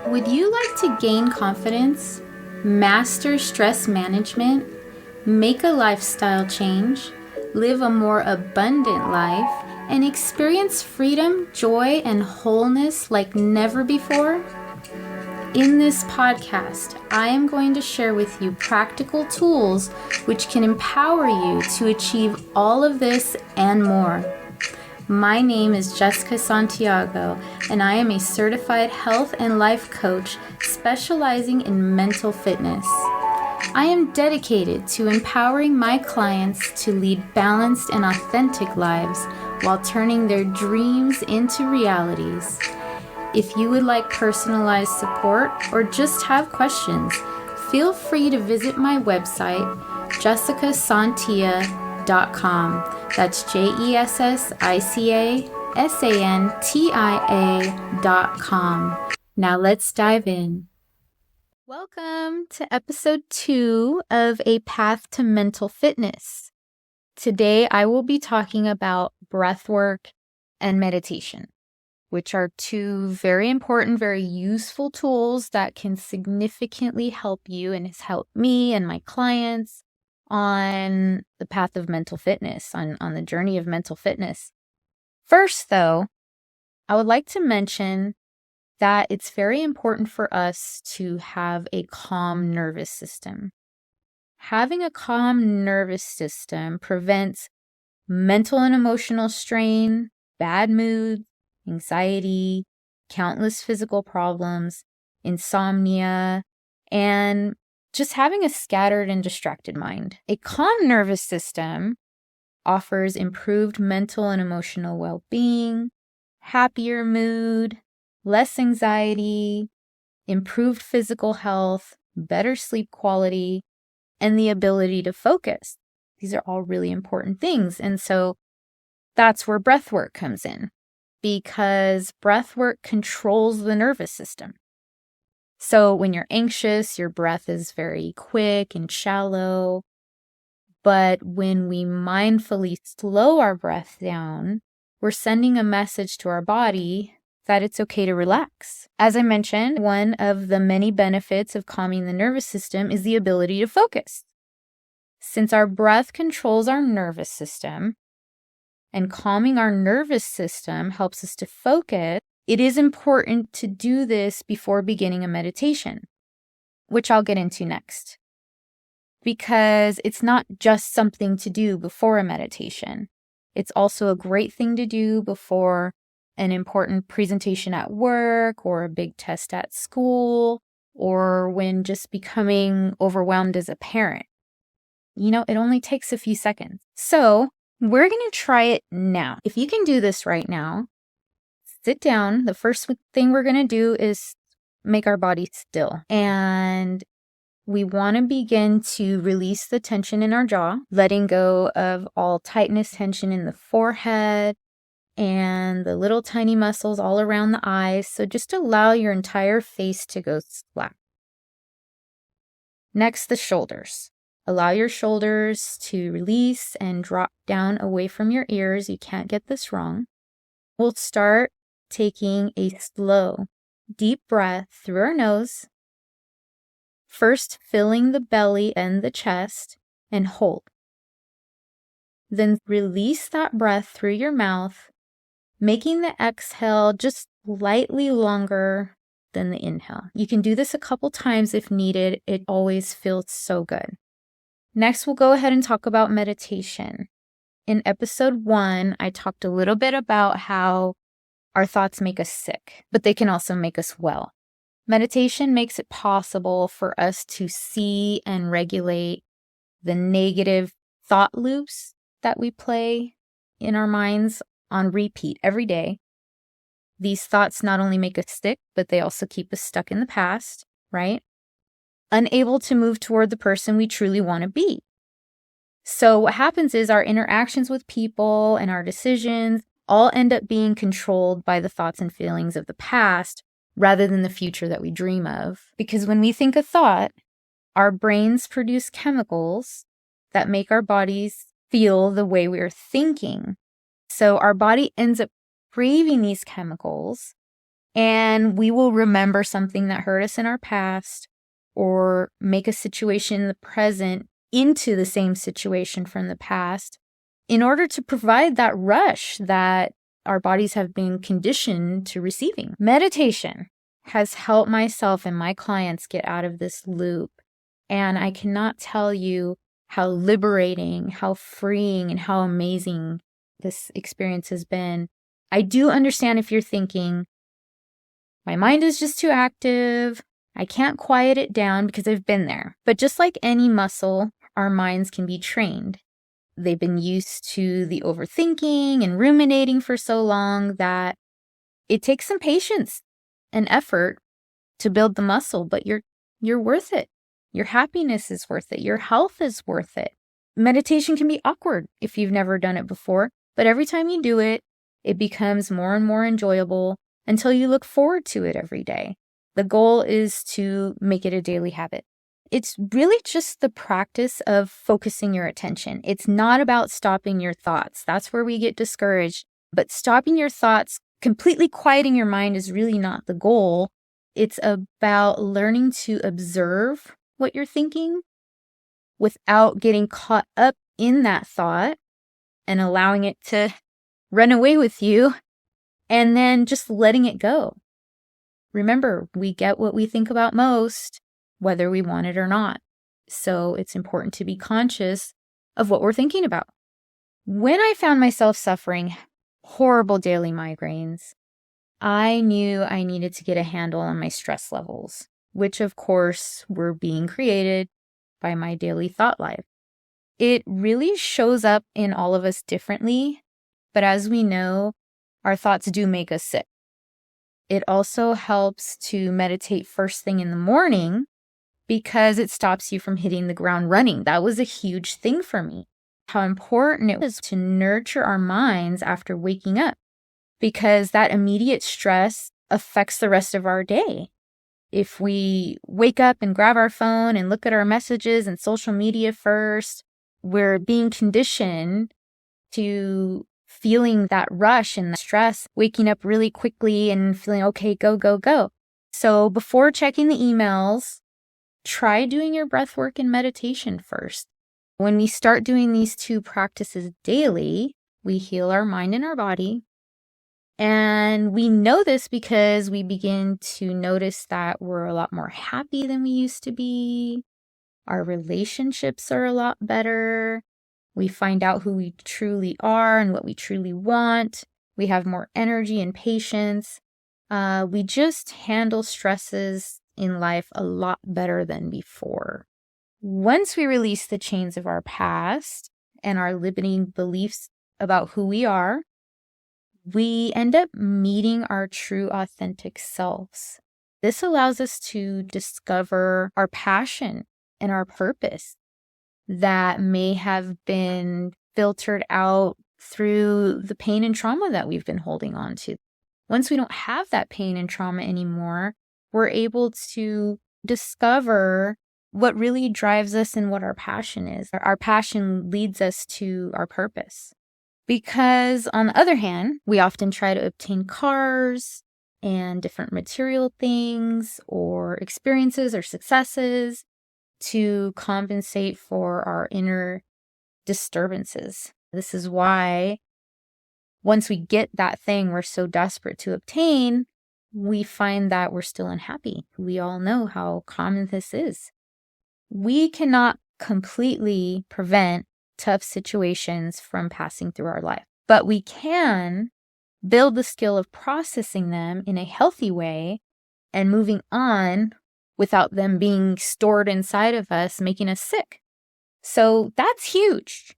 Would you like to gain confidence, master stress management, make a lifestyle change, live a more abundant life, and experience freedom, joy, and wholeness like never before? In this podcast, I am going to share with you practical tools which can empower you to achieve all of this and more. My name is Jessica Santiago, and I am a certified health and life coach specializing in mental fitness. I am dedicated to empowering my clients to lead balanced and authentic lives while turning their dreams into realities. If you would like personalized support or just have questions, feel free to visit my website, jessicasantia.com. That's JESSICASANTIA.com. Now let's dive in. Welcome to episode 2 of A Path to Mental Fitness. Today I will be talking about breathwork and meditation, which are two very important, very useful tools that can significantly help you and has helped me and my clients on the path of mental fitness, on the journey of mental fitness. First, though, I would like to mention that it's very important for us to have a calm nervous system. Having a calm nervous system prevents mental and emotional strain, bad mood, anxiety, countless physical problems, insomnia, and just having a scattered and distracted mind. A calm nervous system offers improved mental and emotional well-being, happier mood, less anxiety, improved physical health, better sleep quality, and the ability to focus. These are all really important things. And so that's where breathwork comes in, because breathwork controls the nervous system. So when you're anxious, your breath is very quick and shallow. But when we mindfully slow our breath down, we're sending a message to our body that it's okay to relax. As I mentioned, one of the many benefits of calming the nervous system is the ability to focus. Since our breath controls our nervous system, and calming our nervous system helps us to focus, it is important to do this before beginning a meditation, which I'll get into next. Because it's not just something to do before a meditation. It's also a great thing to do before an important presentation at work or a big test at school, or when just becoming overwhelmed as a parent. You know, it only takes a few seconds. So we're going to try it now. If you can do this right now, sit down. The first thing we're going to do is make our body still. And we want to begin to release the tension in our jaw, letting go of all tightness, tension in the forehead and the little tiny muscles all around the eyes. So just allow your entire face to go flat. Next, the shoulders. Allow your shoulders to release and drop down away from your ears. You can't get this wrong. We'll start taking a slow, deep breath through our nose. First, filling the belly and the chest, and hold. Then release that breath through your mouth, making the exhale just slightly longer than the inhale. You can do this a couple times if needed. It always feels so good. Next, we'll go ahead and talk about meditation. In episode 1, I talked a little bit about how our thoughts make us sick, but they can also make us well. Meditation makes it possible for us to see and regulate the negative thought loops that we play in our minds on repeat every day. These thoughts not only make us sick, but they also keep us stuck in the past, right? Unable to move toward the person we truly want to be. So what happens is our interactions with people and our decisions all end up being controlled by the thoughts and feelings of the past rather than the future that we dream of. Because when we think a thought, our brains produce chemicals that make our bodies feel the way we're thinking. So our body ends up craving these chemicals And we will remember something that hurt us in our past or make a situation in the present into the same situation from the past in order to provide that rush that our bodies have been conditioned to receiving. Meditation has helped myself and my clients get out of this loop. And I cannot tell you how liberating, how freeing, and how amazing this experience has been. I do understand if you're thinking, my mind is just too active, I can't quiet it down, because I've been there. But just like any muscle, our minds can be trained. They've been used to the overthinking and ruminating for so long that it takes some patience and effort to build the muscle, but you're worth it. Your happiness is worth it. Your health is worth it. Meditation can be awkward if you've never done it before, but every time you do it, it becomes more and more enjoyable until you look forward to it every day. The goal is to make it a daily habit. It's really just the practice of focusing your attention. It's not about stopping your thoughts. That's where we get discouraged. But stopping your thoughts, completely quieting your mind is really not the goal. It's about learning to observe what you're thinking without getting caught up in that thought and allowing it to run away with you, and then just letting it go. Remember, we get what we think about most, whether we want it or not. So it's important to be conscious of what we're thinking about. When I found myself suffering horrible daily migraines, I knew I needed to get a handle on my stress levels, which of course were being created by my daily thought life. It really shows up in all of us differently, but as we know, our thoughts do make us sick. It also helps to meditate first thing in the morning because it stops you from hitting the ground running. That was a huge thing for me. How important it was to nurture our minds after waking up, because that immediate stress affects the rest of our day. If we wake up and grab our phone and look at our messages and social media first, we're being conditioned to feeling that rush and the stress, waking up really quickly and feeling, okay, go, go, go. So before checking the emails, try doing your breath work and meditation first. When we start doing these two practices daily, we heal our mind and our body. And we know this because we begin to notice that we're a lot more happy than we used to be. Our relationships are a lot better. We find out who we truly are and what we truly want. We have more energy and patience. We just handle stresses in life a lot better than before. Once we release the chains of our past and our limiting beliefs about who we are, we end up meeting our true authentic selves. This allows us to discover our passion and our purpose that may have been filtered out through the pain and trauma that we've been holding on to. Once we don't have that pain and trauma anymore, we're able to discover what really drives us and what our passion is. Our passion leads us to our purpose. Because on the other hand, we often try to obtain cars and different material things or experiences or successes to compensate for our inner disturbances. This is why once we get that thing we're so desperate to obtain, we find that we're still unhappy. We all know how common this is. We cannot completely prevent tough situations from passing through our life, but we can build the skill of processing them in a healthy way and moving on without them being stored inside of us, making us sick. So that's huge.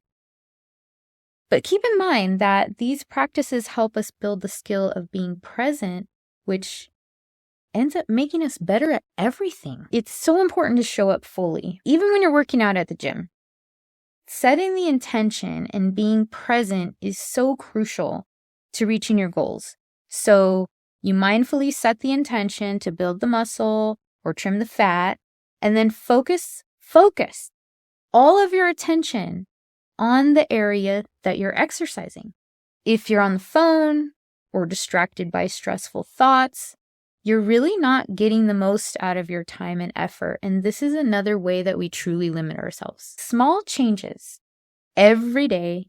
But keep in mind that these practices help us build the skill of being present, which ends up making us better at everything. It's so important to show up fully, even when you're working out at the gym. Setting the intention and being present is so crucial to reaching your goals. So you mindfully set the intention to build the muscle or trim the fat, and then focus all of your attention on the area that you're exercising. If you're on the phone or distracted by stressful thoughts, you're really not getting the most out of your time and effort. And this is another way that we truly limit ourselves. Small changes every day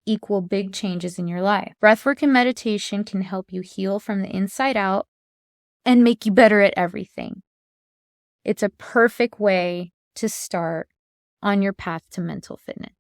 equal big changes in your life. Breathwork and meditation can help you heal from the inside out and make you better at everything. It's a perfect way to start on your path to mental fitness.